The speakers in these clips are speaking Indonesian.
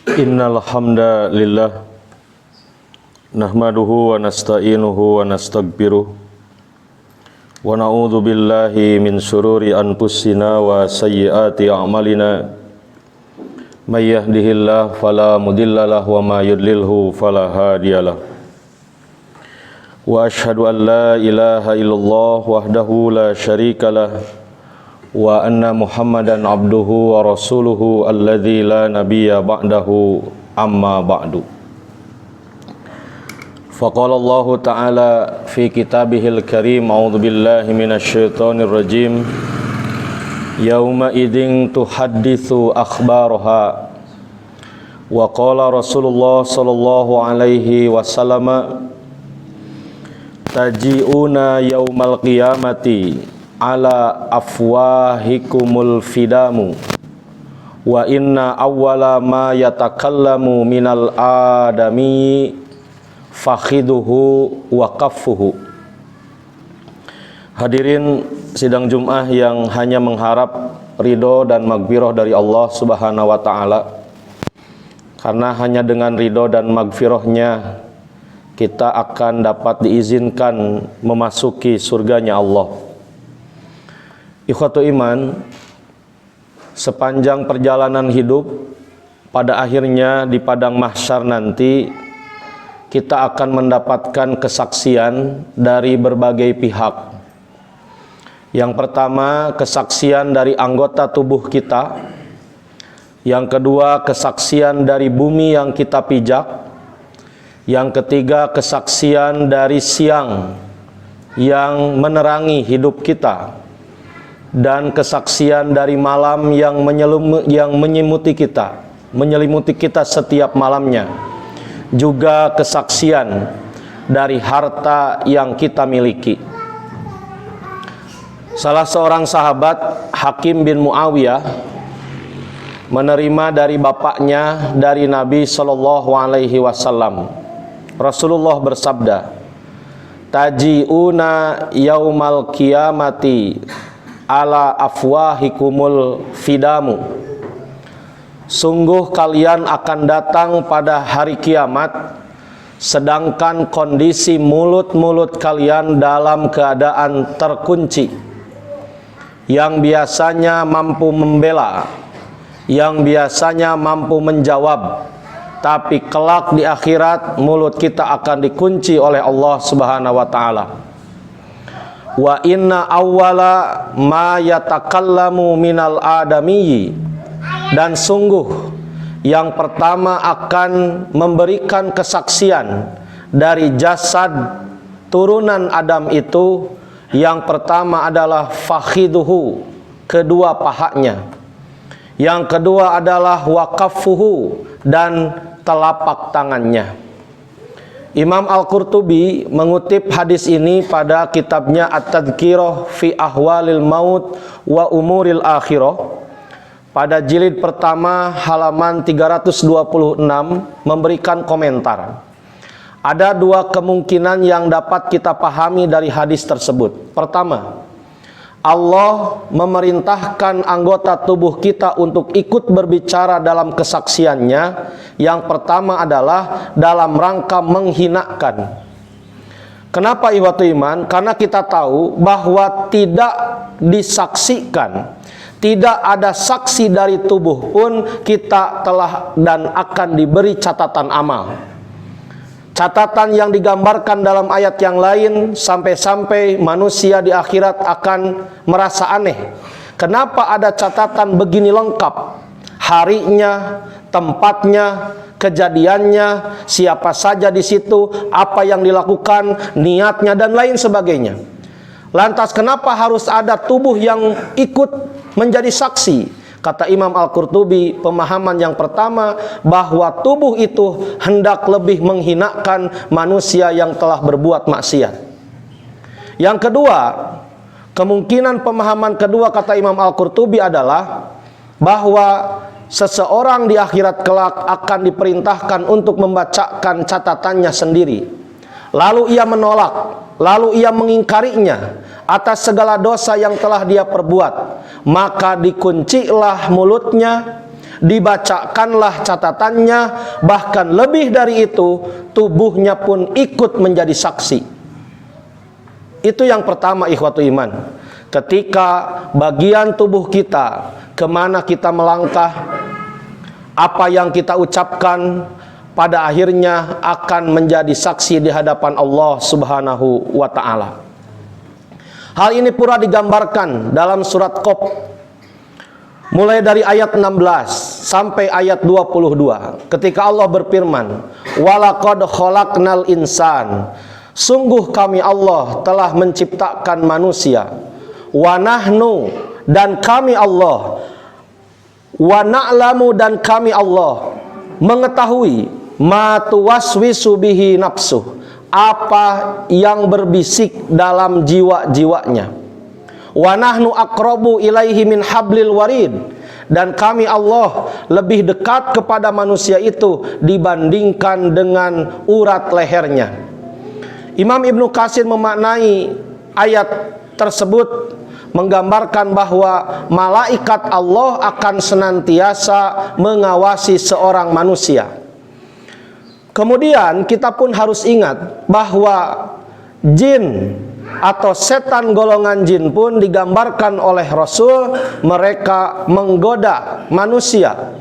Innal hamdalillah nahmaduhu wa nasta'inuhu wa nastaghfiruh wa na'udzu billahi min syururi anfusina wa sayyiati a'malina may yahdihillahu fala mudhillalah wa may yudlilhu fala hadiyalah wa asyhadu an la ilaha illallah wahdahu la syarikalah wa anna Muhammadan abduhu wa rasuluhu alladzi la nabiyya ba'dahu amma ba'du. Faqala Allah ta'ala fi kitabihil karim a'udzu billahi minasy syaithanir rajim yauma idzin tuhadditsu akhbaraha wa qala Rasulullah sallallahu alaihi wasallam taji'una yaumal qiyamati ala afwahikumul fidamu wa inna awwala ma yatakallamu minal adami fakhiduhu wa kaffuhu. Hadirin sidang Jum'ah yang hanya mengharap ridho dan maghfirah dari Allah Subhanahu wa taala, karena hanya dengan ridho dan maghfirahnya kita akan dapat diizinkan memasuki surganya Allah. Ikhwatu iman, sepanjang perjalanan hidup, pada akhirnya di padang mahsyar nanti kita akan mendapatkan kesaksian dari berbagai pihak. Yang pertama, kesaksian dari anggota tubuh kita. Yang kedua, kesaksian dari bumi yang kita pijak. Yang ketiga, kesaksian dari siang yang menerangi hidup kita. Dan kesaksian dari malam yang menyelimuti kita setiap malamnya. Juga kesaksian dari harta yang kita miliki. Salah seorang sahabat, Hakim bin Muawiyah, menerima dari bapaknya dari Nabi Shallallahu Alaihi Wasallam. Rasulullah bersabda, taji'una yaumal qiyamati ala afwahikumul fidamu. Sungguh kalian akan datang pada hari kiamat sedangkan kondisi mulut-mulut kalian dalam keadaan terkunci. Yang biasanya mampu membela, yang biasanya mampu menjawab, tapi kelak di akhirat mulut kita akan dikunci oleh Allah Subhanahu wa taala. Wa inna awwala ma yatakallamu minal adamiyyi, dan sungguh yang pertama akan memberikan kesaksian dari jasad turunan Adam itu, yang pertama adalah fakhiduhu, kedua pahanya. Yang kedua adalah waqafuhu, dan telapak tangannya. Imam Al-Qurtubi mengutip hadis ini pada kitabnya At-Tadhkirah fi Ahwalil Maut wa Umuril Akhirah pada jilid pertama halaman 326, memberikan komentar. Ada dua kemungkinan yang dapat kita pahami dari hadis tersebut. Pertama, Allah memerintahkan anggota tubuh kita untuk ikut berbicara dalam kesaksiannya. Yang pertama adalah dalam rangka menghinakan. Kenapa ikhwatu iman? Karena kita tahu bahwa tidak disaksikan, tidak ada saksi dari tubuh pun kita telah dan akan diberi catatan amal. Catatan yang digambarkan dalam ayat yang lain, sampai-sampai manusia di akhirat akan merasa aneh. Kenapa ada catatan begini lengkap? Harinya, tempatnya, kejadiannya, siapa saja di situ, apa yang dilakukan, niatnya, dan lain sebagainya. Lantas kenapa harus ada tubuh yang ikut menjadi saksi? Kata Imam Al-Qurtubi, pemahaman yang pertama, bahwa tubuh itu hendak lebih menghinakan manusia yang telah berbuat maksiat. Yang kedua, kemungkinan pemahaman kedua kata Imam Al-Qurtubi adalah bahwa seseorang di akhirat kelak akan diperintahkan untuk membacakan catatannya sendiri. Lalu ia menolak, lalu ia mengingkarinya atas segala dosa yang telah dia perbuat, maka dikuncilah mulutnya dibacakanlah catatannya, bahkan lebih dari itu, tubuhnya pun ikut menjadi saksi. Itu yang pertama, ikhwatu iman. Ketika bagian tubuh kita, kemana kita melangkah, apa yang kita ucapkan, pada akhirnya akan menjadi saksi di hadapan Allah Subhanahu wa ta'ala. Hal ini pula digambarkan dalam surat Qaf, mulai dari ayat 16 sampai ayat 22, ketika Allah berfirman, "Walaqad khalaqnal insan", sungguh kami Allah telah menciptakan manusia, "wa nahnu", dan kami Allah, "wa na'lamu", dan kami Allah mengetahui, "ma tuwaswisu bihi nafsuh", apa yang berbisik dalam jiwa-jiwanya, "wa nahnu aqrabu ilaihi min hablil warid", dan kami Allah lebih dekat kepada manusia itu dibandingkan dengan urat lehernya. Imam Ibnu Katsir memaknai ayat tersebut menggambarkan bahwa malaikat Allah akan senantiasa mengawasi seorang manusia. Kemudian kita pun harus ingat bahwa jin atau setan golongan jin pun digambarkan oleh Rasul, mereka menggoda manusia,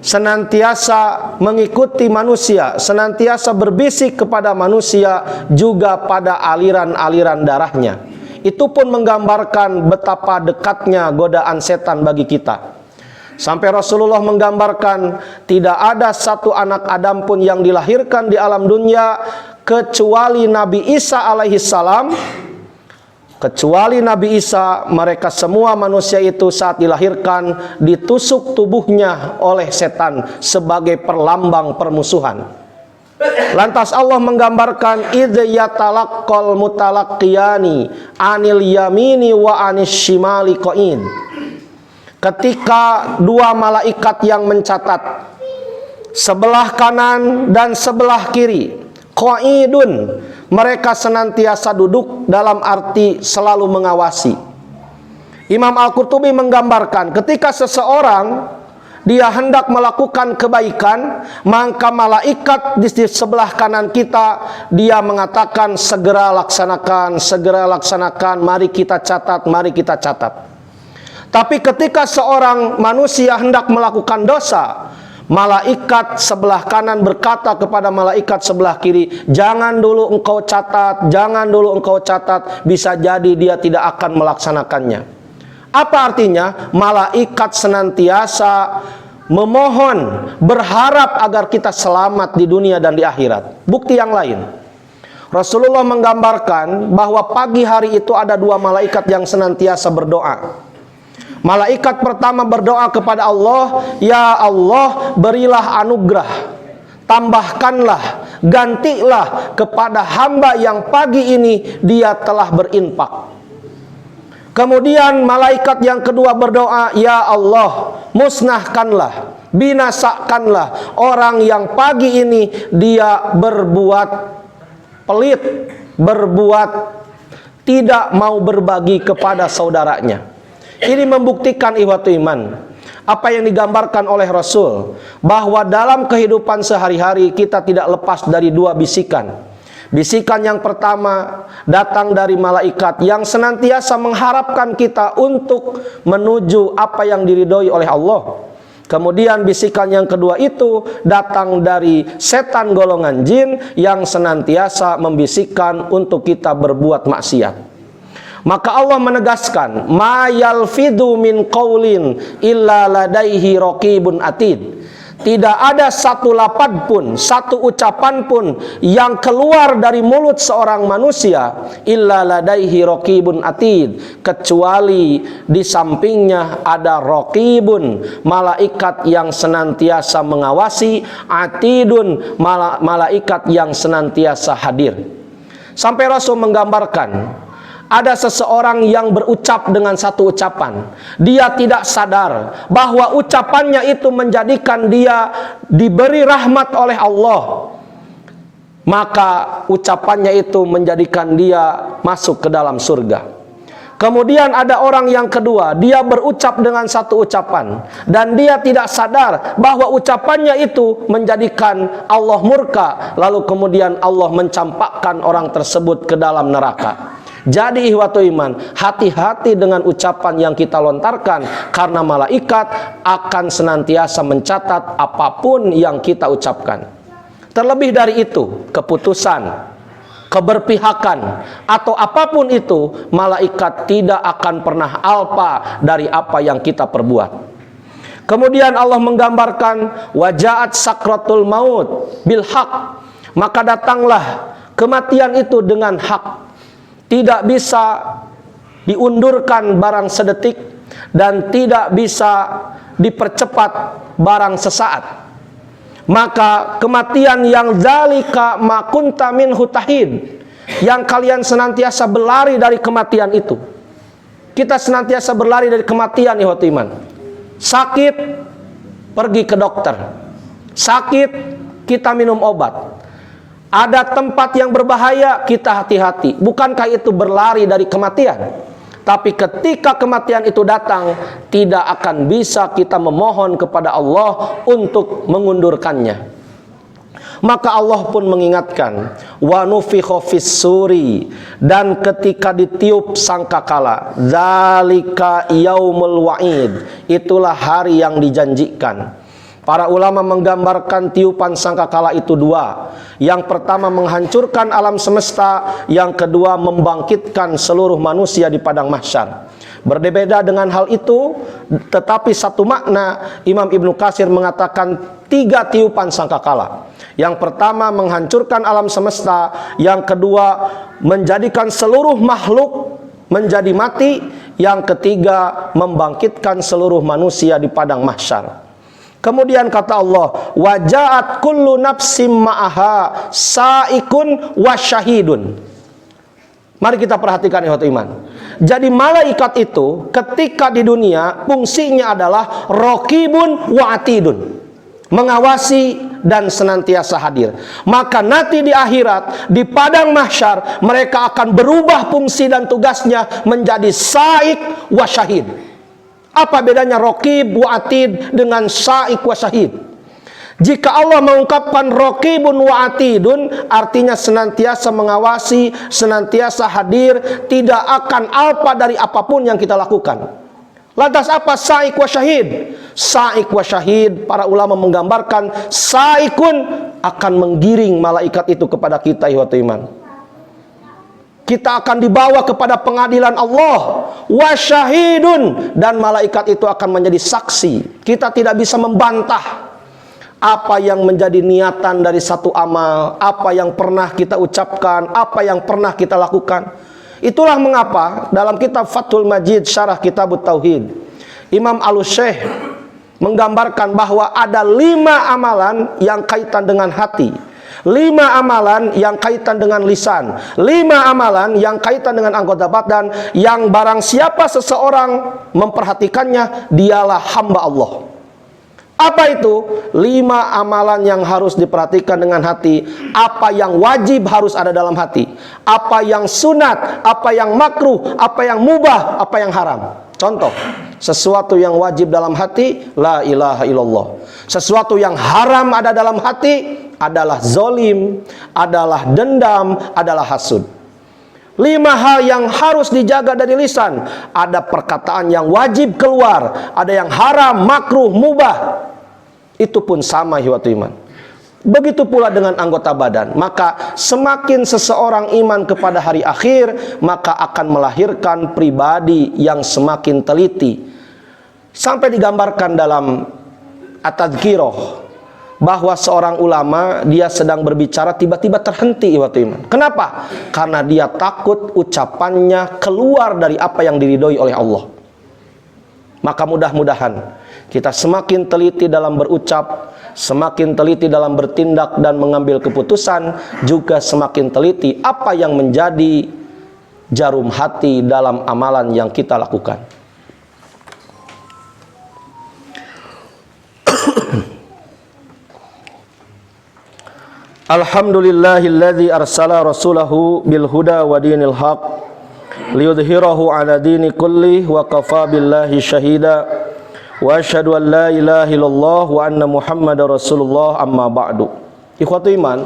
senantiasa mengikuti manusia, senantiasa berbisik kepada manusia, juga pada aliran-aliran darahnya. Itu pun menggambarkan betapa dekatnya godaan setan bagi kita. Sampai Rasulullah menggambarkan tidak ada satu anak Adam pun yang dilahirkan di alam dunia kecuali Nabi Isa alaihi salam. Kecuali Nabi Isa, mereka semua manusia itu saat dilahirkan ditusuk tubuhnya oleh setan sebagai perlambang permusuhan. Lantas Allah menggambarkan, "Idz yatalaqqal mutalaqqiyani anil yamini wa anis shimali qa'id", ketika dua malaikat yang mencatat, sebelah kanan dan sebelah kiri, qa'idun, mereka senantiasa duduk, dalam arti selalu mengawasi. Imam Al-Qurtubi menggambarkan ketika seseorang dia hendak melakukan kebaikan, maka malaikat di sebelah kanan kita, dia mengatakan, segera laksanakan, mari kita catat, mari kita catat. Tapi ketika seorang manusia hendak melakukan dosa, malaikat sebelah kanan berkata kepada malaikat sebelah kiri, jangan dulu engkau catat, jangan dulu engkau catat, bisa jadi dia tidak akan melaksanakannya. Apa artinya? Malaikat senantiasa memohon, berharap agar kita selamat di dunia dan di akhirat. Bukti yang lain, Rasulullah menggambarkan bahwa pagi hari itu ada dua malaikat yang senantiasa berdoa. Malaikat pertama berdoa kepada Allah, "Ya Allah, berilah anugerah, tambahkanlah, gantilah kepada hamba yang pagi ini dia telah berinfak." Kemudian malaikat yang kedua berdoa, "Ya Allah, musnahkanlah, binasakanlah orang yang pagi ini dia berbuat pelit, berbuat tidak mau berbagi kepada saudaranya." Ini membuktikan ihwatu iman apa yang digambarkan oleh Rasul, bahwa dalam kehidupan sehari-hari kita tidak lepas dari dua bisikan. Bisikan yang pertama datang dari malaikat yang senantiasa mengharapkan kita untuk menuju apa yang diridhoi oleh Allah. Kemudian bisikan yang kedua itu datang dari setan golongan jin yang senantiasa membisikkan untuk kita berbuat maksiat. Maka Allah menegaskan, "Ma yalfidu min qaulin illa ladaihi raqibun atid." Tidak ada satu lapad pun, satu ucapan pun yang keluar dari mulut seorang manusia illa ladaihi raqibun atid, kecuali di sampingnya ada raqibun, malaikat yang senantiasa mengawasi, atidun, malaikat yang senantiasa hadir. Sampai Rasul menggambarkan, ada seseorang yang berucap dengan satu ucapan, dia tidak sadar bahwa ucapannya itu menjadikan dia diberi rahmat oleh Allah, maka ucapannya itu menjadikan dia masuk ke dalam surga. Kemudian ada orang yang kedua, dia berucap dengan satu ucapan dan dia tidak sadar bahwa ucapannya itu menjadikan Allah murka, lalu kemudian Allah mencampakkan orang tersebut ke dalam neraka. Jadi ihwatul iman, hati-hati dengan ucapan yang kita lontarkan, karena malaikat akan senantiasa mencatat apapun yang kita ucapkan. Terlebih dari itu, keputusan, keberpihakan, atau apapun itu, malaikat tidak akan pernah alpa dari apa yang kita perbuat. Kemudian Allah menggambarkan wajaat sakratul maut bil haq, maka datanglah kematian itu dengan hak, tidak bisa diundurkan barang sedetik dan tidak bisa dipercepat barang sesaat. Maka kematian yang zalika ma kunta minhu tahid, yang kalian senantiasa berlari dari kematian itu. Kita senantiasa berlari dari kematian, ihwatul iman. Sakit, pergi ke dokter. Sakit, kita minum obat. Ada tempat yang berbahaya, kita hati-hati. Bukankah itu berlari dari kematian? Tapi ketika kematian itu datang, tidak akan bisa kita memohon kepada Allah untuk mengundurkannya. Maka Allah pun mengingatkan, wa nufikha fis suri, dan ketika ditiup sangkakala, zalika yaumul wa'id, itulah hari yang dijanjikan. Para ulama menggambarkan tiupan sangkakala itu dua. Yang pertama menghancurkan alam semesta, yang kedua membangkitkan seluruh manusia di padang mahsyar. Berbeda dengan hal itu, tetapi satu makna. Imam Ibnu Katsir mengatakan 3 tiupan sangkakala. Yang pertama menghancurkan alam semesta, yang kedua menjadikan seluruh makhluk menjadi mati, yang ketiga membangkitkan seluruh manusia di padang mahsyar. Kemudian kata Allah, wajaat kullu nafsim ma'aha sa'ikun wasyahidun. Mari kita perhatikan ihwatul iman. Jadi malaikat itu ketika di dunia fungsinya adalah raqibun wa atidun, mengawasi dan senantiasa hadir. Maka nanti di akhirat, di padang mahsyar, mereka akan berubah fungsi dan tugasnya menjadi sa'ik wa syahid. Apa bedanya raqib wa atid dengan sa'ik wa syahid? Jika Allah mengungkapkan raqibun wa atidun, artinya senantiasa mengawasi, senantiasa hadir, tidak akan alpa dari apapun yang kita lakukan. Lantas apa sa'ik wa syahid? Sa'ik wa syahid, para ulama menggambarkan sa'ikun akan menggiring malaikat itu kepada kita, ihwatul iman. Kita akan dibawa kepada pengadilan Allah, wasyahidun, dan malaikat itu akan menjadi saksi. Kita tidak bisa membantah apa yang menjadi niatan dari satu amal, apa yang pernah kita ucapkan, apa yang pernah kita lakukan. Itulah mengapa dalam kitab Fathul Majid Syarah Kitabut Tauhid, Imam Al-Syekh menggambarkan bahwa ada 5 amalan yang kaitan dengan hati, 5 amalan yang kaitan dengan lisan, 5 amalan yang kaitan dengan anggota badan, yang barang siapa seseorang memperhatikannya, dialah hamba Allah. Apa itu? 5 amalan yang harus diperhatikan dengan hati. Apa yang wajib harus ada dalam hati, apa yang sunat, apa yang makruh, apa yang mubah, apa yang haram. Contoh, sesuatu yang wajib dalam hati, la ilaha illallah. Sesuatu yang haram ada dalam hati adalah zolim, adalah dendam, adalah hasud. 5 hal yang harus dijaga dari lisan. Ada perkataan yang wajib keluar, ada yang haram, makruh, mubah. Itu pun sama, ihwatul iman. Begitu pula dengan anggota badan. Maka semakin seseorang iman kepada hari akhir, maka akan melahirkan pribadi yang semakin teliti. Sampai digambarkan dalam At-Tadhkirah bahwa seorang ulama, dia sedang berbicara, tiba-tiba terhenti, ihwatul iman. Kenapa? Karena dia takut ucapannya keluar dari apa yang diridhoi oleh Allah. Maka mudah-mudahan kita semakin teliti dalam berucap, semakin teliti dalam bertindak dan mengambil keputusan, juga semakin teliti apa yang menjadi jarum hati dalam amalan yang kita lakukan. Alhamdulillahilladzi arsala rasulahu bil huda wa dinil haq liyudhhirahu 'ala dini kulli wa kafa billahi syahida wa asyhadu an la ilaha illallah wa anna Muhammadar Rasulullah amma ba'du. Ikhwatul iman,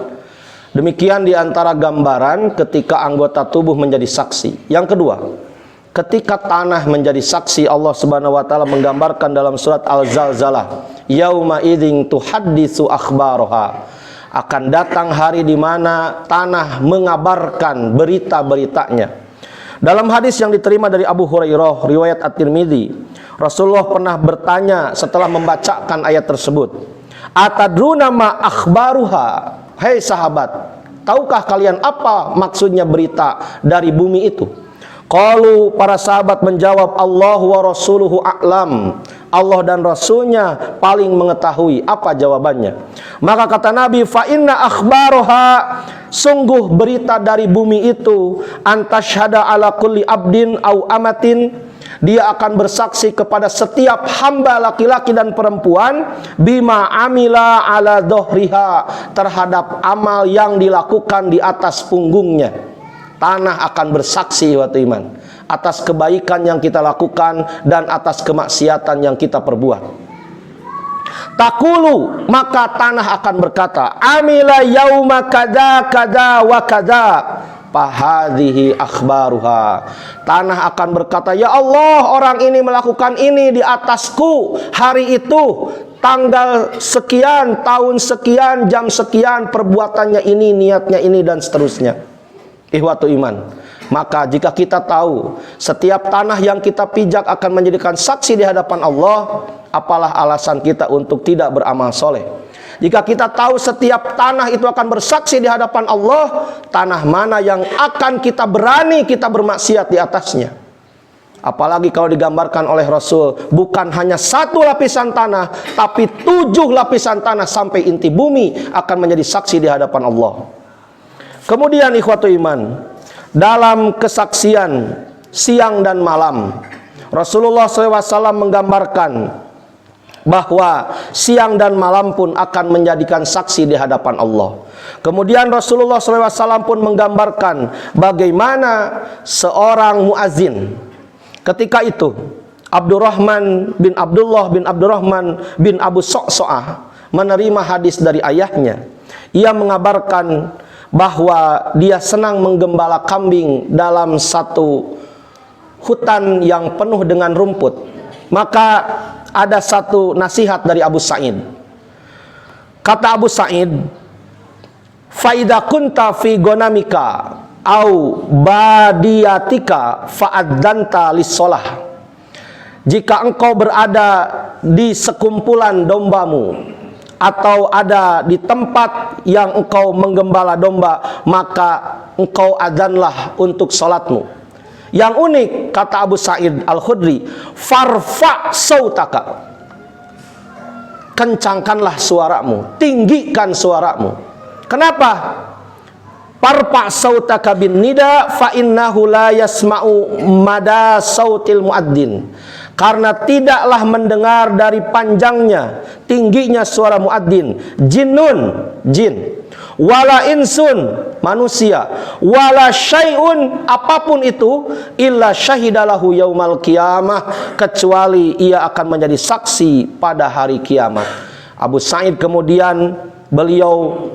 demikian diantara gambaran ketika anggota tubuh menjadi saksi. Yang kedua, ketika tanah menjadi saksi, Allah Subhanahu wa taala menggambarkan dalam surat Al-Zalzalah, yauma idzin tuhadditsu akhbaraha. Akan datang hari di mana tanah mengabarkan berita-beritanya. Dalam hadis yang diterima dari Abu Hurairah riwayat At-Tirmidzi, Rasulullah pernah bertanya setelah membacakan ayat tersebut, atadruna ma akhbaruha? Hei sahabat, tahukah kalian apa maksudnya berita dari bumi itu? Qalu, para sahabat menjawab, Allah wa rasuluhu a'lam. Allah dan Rasulnya paling mengetahui. Apa jawabannya? Maka kata Nabi, fa inna akhbaruha, sungguh berita dari bumi itu, antashhada ala kulli abdin au amatin, dia akan bersaksi kepada setiap hamba laki-laki dan perempuan, bima amila ala dohriha, terhadap amal yang dilakukan di atas punggungnya. Tanah akan bersaksi waktu iman atas kebaikan yang kita lakukan dan atas kemaksiatan yang kita perbuat. Takulu, maka tanah akan berkata, amila yauma kada kada wa kada, fahadhihi akhbaruha. Tanah akan berkata, ya Allah, orang ini melakukan ini di atasku hari itu, tanggal sekian, tahun sekian, jam sekian, perbuatannya ini, niatnya ini, dan seterusnya. Ikhwatu iman, maka jika kita tahu setiap tanah yang kita pijak akan menjadikan saksi di hadapan Allah, apalah alasan kita untuk tidak beramal soleh? Jika kita tahu setiap tanah itu akan bersaksi di hadapan Allah, tanah mana yang akan kita berani kita bermaksiat di atasnya? Apalagi kalau digambarkan oleh Rasul, bukan hanya satu lapisan tanah, tapi 7 lapisan tanah sampai inti bumi akan menjadi saksi di hadapan Allah. Kemudian ikhwatu iman, dalam kesaksian siang dan malam, Rasulullah SAW menggambarkan bahwa siang dan malam pun akan menjadikan saksi di hadapan Allah. Kemudian Rasulullah SAW pun menggambarkan bagaimana seorang muazin ketika itu, Abdurrahman bin Abdullah bin Abdurrahman bin Abu So'so'ah menerima hadis dari ayahnya. Ia mengabarkan bahwa dia senang menggembala kambing dalam satu hutan yang penuh dengan rumput. Maka ada satu nasihat dari Abu Sa'id. Kata Abu Sa'id, faida kunta fi gonamika au badiyatika fa'adzanta lis-shalah. Jika engkau berada di sekumpulan dombamu atau ada di tempat yang engkau menggembala domba, maka engkau adzanlah untuk salatmu. Yang unik, kata Abu Sa'id Al-Khudri, farfa sautaka, kencangkanlah suaramu, tinggikan suaramu. Kenapa? Farfa sautaka bin nida fa innahu la yasma'u mada sautil muadzin. Karena tidaklah mendengar dari panjangnya, tingginya suara muadzin, jinnun, jin, wala insun, manusia, wala syai'un, apapun itu, illa syahidalahu yaumal qiyamah, kecuali ia akan menjadi saksi pada hari kiamat. Abu Sa'id kemudian beliau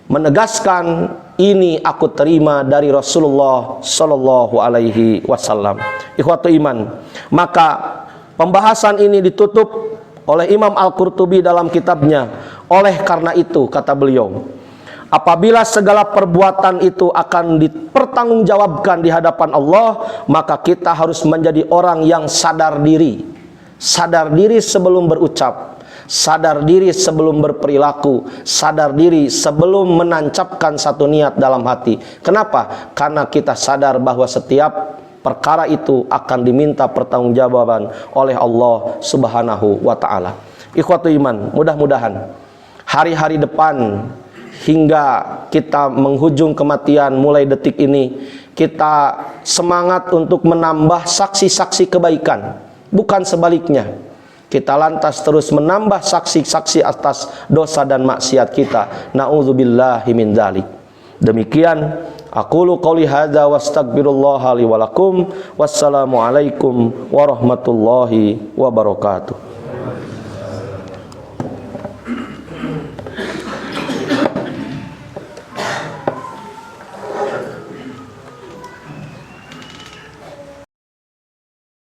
menegaskan, ini aku terima dari Rasulullah Sallallahu Alaihi Wasallam. Ikhwatu iman, maka pembahasan ini ditutup oleh Imam Al-Qurtubi dalam kitabnya. Oleh karena itu, kata beliau, apabila segala perbuatan itu akan dipertanggungjawabkan di hadapan Allah, maka kita harus menjadi orang yang sadar diri. Sadar diri sebelum berucap, sadar diri sebelum berperilaku, sadar diri sebelum menancapkan satu niat dalam hati. Kenapa? Karena kita sadar bahwa setiap perkara itu akan diminta pertanggungjawaban oleh Allah Subhanahu wa taala. Ikhwatu iman, mudah-mudahan hari-hari depan hingga kita menghujung kematian mulai detik ini, kita semangat untuk menambah saksi-saksi kebaikan, bukan sebaliknya. Kita lantas terus menambah saksi-saksi atas dosa dan maksiat kita. Na'udzubillahi min dzalik. Demikian Aqulu qouli hadza wastaghfirullaha li wa lakum. Wassalamu alaikum warahmatullahi wabarakatuh.